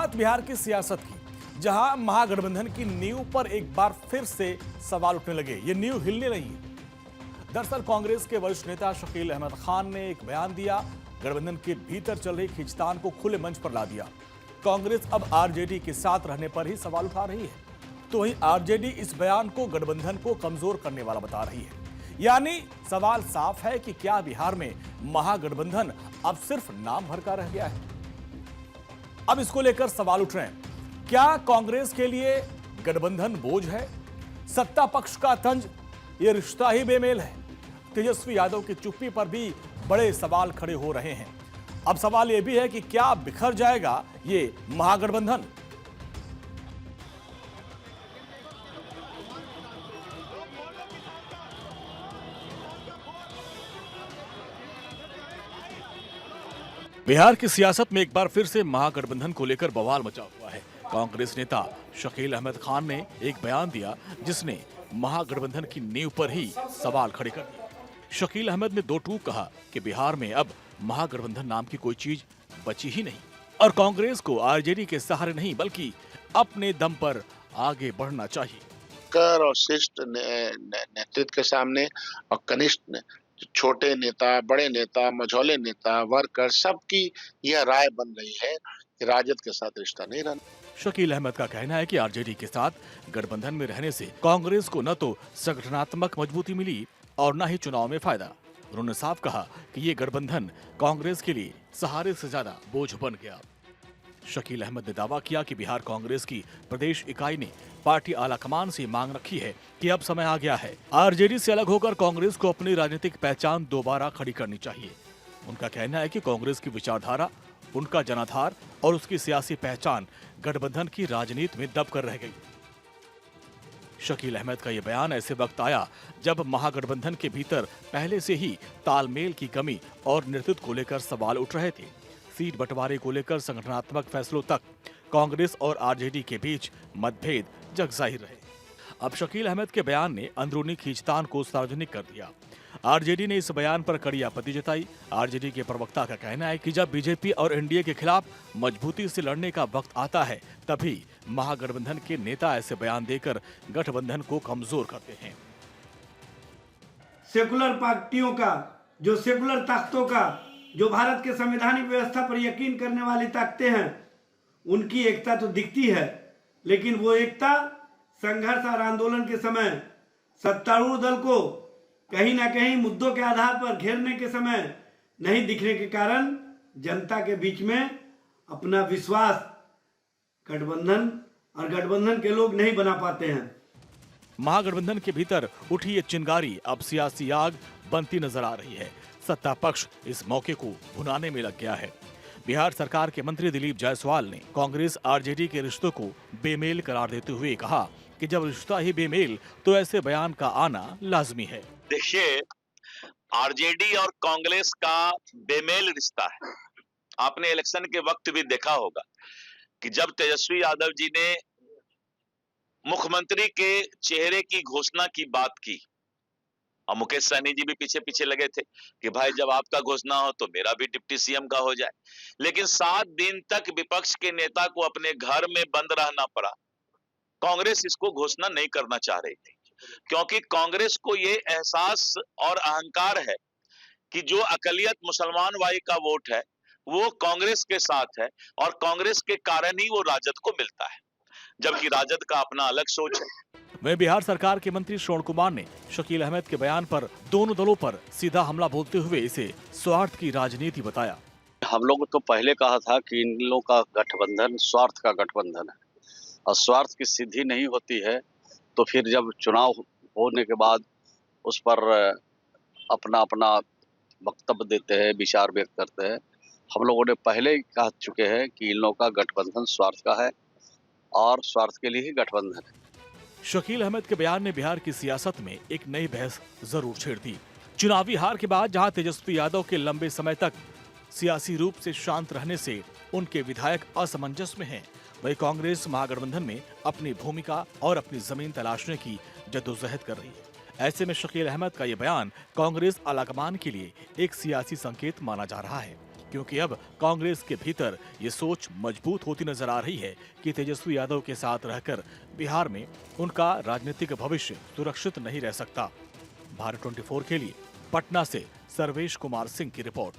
बात बिहार की सियासत की, जहां महागठबंधन की नींव पर एक बार फिर से सवाल उठने लगे। ये नींव हिलने लगी है। दरअसल कांग्रेस के वरिष्ठ नेता शकील अहमद खान ने एक बयान दिया, गठबंधन के भीतर चल रही खींचतान को खुले मंच पर ला दिया। कांग्रेस अब आरजेडी के साथ रहने पर ही सवाल उठा रही है, तो वहीं आरजेडी इस बयान को गठबंधन को कमजोर करने वाला बता रही है। यानी सवाल साफ है कि क्या बिहार में महागठबंधन अब सिर्फ नाम भर का रह गया है। अब इसको लेकर सवाल उठ रहे हैं, क्या कांग्रेस के लिए गठबंधन बोझ है? सत्ता पक्ष का तंज, ये रिश्ता ही बेमेल है। तेजस्वी यादव की चुप्पी पर भी बड़े सवाल खड़े हो रहे हैं। अब सवाल यह भी है कि क्या बिखर जाएगा ये महागठबंधन? बिहार की सियासत में एक बार फिर से महागठबंधन को लेकर बवाल मचा हुआ है। कांग्रेस नेता शकील अहमद खान ने एक बयान दिया, जिसने महागठबंधन की नींव पर ही सवाल खड़े कर दिए। शकील अहमद ने दो टूक कहा कि बिहार में अब महागठबंधन नाम की कोई चीज बची ही नहीं और कांग्रेस को आरजेडी के सहारे नहीं बल्कि अपने दम पर आगे बढ़ना चाहिए। कर और शिष्ट नेतृत्व के सामने और कनिष्ठ छोटे नेता, बड़े नेता, मझौले नेता, वर्कर, सबकी यह राय बन रही है कि राजद के साथ रिश्ता नहीं रहना। शकील अहमद का कहना है कि आरजेडी के साथ गठबंधन में रहने से कांग्रेस को न तो संगठनात्मक मजबूती मिली और न ही चुनाव में फायदा। उन्होंने साफ कहा कि ये गठबंधन कांग्रेस के लिए सहारे से ज्यादा बोझ बन गया। शकील अहमद ने दावा किया कि बिहार कांग्रेस की प्रदेश इकाई ने पार्टी आलाकमान से मांग रखी है कि अब समय आ गया है, आरजेडी से अलग होकर कांग्रेस को अपनी राजनीतिक पहचान दोबारा खड़ी करनी चाहिए। उनका कहना है कि कांग्रेस की विचारधारा, उनका जनाधार और उसकी सियासी पहचान गठबंधन की राजनीति में दब कर रह गई। शकील अहमद का यह बयान ऐसे वक्त आया जब महागठबंधन के भीतर पहले से ही तालमेल की कमी और नेतृत्व को लेकर सवाल उठ रहे थे। सीट बंटवारे को लेकर संगठनात्मक फैसलों तक कांग्रेस और आरजेडी के बीच मतभेद जग जाहिर रहे। अब शकील अहमद के बयान ने अंदरूनी खींचतान को सार्वजनिक कर दिया। आरजेडी ने इस बयान पर कड़ी आपत्ति जताई। आरजेडी के प्रवक्ता का कहना है कि जब बीजेपी और एनडीए के खिलाफ मजबूती से लड़ने का वक्त आता है, तभी महागठबंधन के नेता ऐसे बयान देकर गठबंधन को कमजोर करते हैं। सेकुलर पार्टियों का, जो सेकुलर ताकतों का, जो भारत के संवैधानिक व्यवस्था पर यकीन करने वाली ताकतें हैं, उनकी एकता तो दिखती है, लेकिन वो एकता संघर्ष और आंदोलन के समय सत्तारूढ़ दल को कहीं ना कहीं मुद्दों के आधार पर घेरने के समय नहीं दिखने के कारण जनता के बीच में अपना विश्वास गठबंधन और गठबंधन के लोग नहीं बना पाते हैं। महागठबंधन के भीतर उठी ये चिंगारी अब सियासी आग बनती नजर आ रही है। सत्ता पक्ष इस मौके को भुनाने में लग गया है। बिहार सरकार के मंत्री दिलीप जायसवाल ने कांग्रेस आरजेडी के रिश्तों को बेमेल करार देते हुए कहा कि जब रिश्ता ही बेमेल तो ऐसे बयान का आना लाजमी है। देखिए, आरजेडी और कांग्रेस का बेमेल रिश्ता है। आपने इलेक्शन के वक्त भी देखा होगा कि जब तेजस्वी यादव जी ने मुख्यमंत्री के चेहरे की घोषणा की बात की और मुकेश सहनी जी भी पीछे पीछे लगे थे कि भाई जब आपका घोषणा हो तो मेरा भी डिप्टी सीएम का हो जाए, लेकिन 7 दिन तक विपक्ष के नेता को अपने घर में बंद रहना पड़ा। कांग्रेस इसको घोषणा नहीं करना चाह रही थी, क्योंकि कांग्रेस को ये एहसास और अहंकार है कि जो अकलियत मुसलमान वाई का वोट है वो कांग्रेस के साथ है और कांग्रेस के कारण ही वो राजद को मिलता है, जबकि राजद का अपना अलग सोच है। वहीं बिहार सरकार के मंत्री श्रवण कुमार ने शकील अहमद के बयान पर दोनों दलों पर सीधा हमला बोलते हुए इसे स्वार्थ की राजनीति बताया। हम लोग तो पहले कहा था कि इन लोगों का गठबंधन स्वार्थ का गठबंधन है और स्वार्थ की सिद्धि नहीं होती है तो फिर जब चुनाव होने के बाद उस पर अपना अपना वक्तव्य देते हैं, विचार व्यक्त करते हैं। हम लोगों ने पहले ही कह चुके हैं कि इन लोगों का गठबंधन स्वार्थ का है और स्वार्थ के लिए ही गठबंधन है। शकील अहमद के बयान ने बिहार की सियासत में एक नई बहस जरूर छेड़ दी। चुनावी हार के बाद जहां तेजस्वी यादव के लंबे समय तक सियासी रूप से शांत रहने से उनके विधायक असमंजस में हैं, वहीं कांग्रेस महागठबंधन में अपनी भूमिका और अपनी जमीन तलाशने की जद्दोजहद कर रही है। ऐसे में शकील अहमद का यह बयान कांग्रेस आलाकमान के लिए एक सियासी संकेत माना जा रहा है। क्योंकि अब कांग्रेस के भीतर ये सोच मजबूत होती नजर आ रही है कि तेजस्वी यादव के साथ रहकर बिहार में उनका राजनीतिक भविष्य सुरक्षित नहीं रह सकता। भारत 24 के लिए पटना से सर्वेश कुमार सिंह की रिपोर्ट।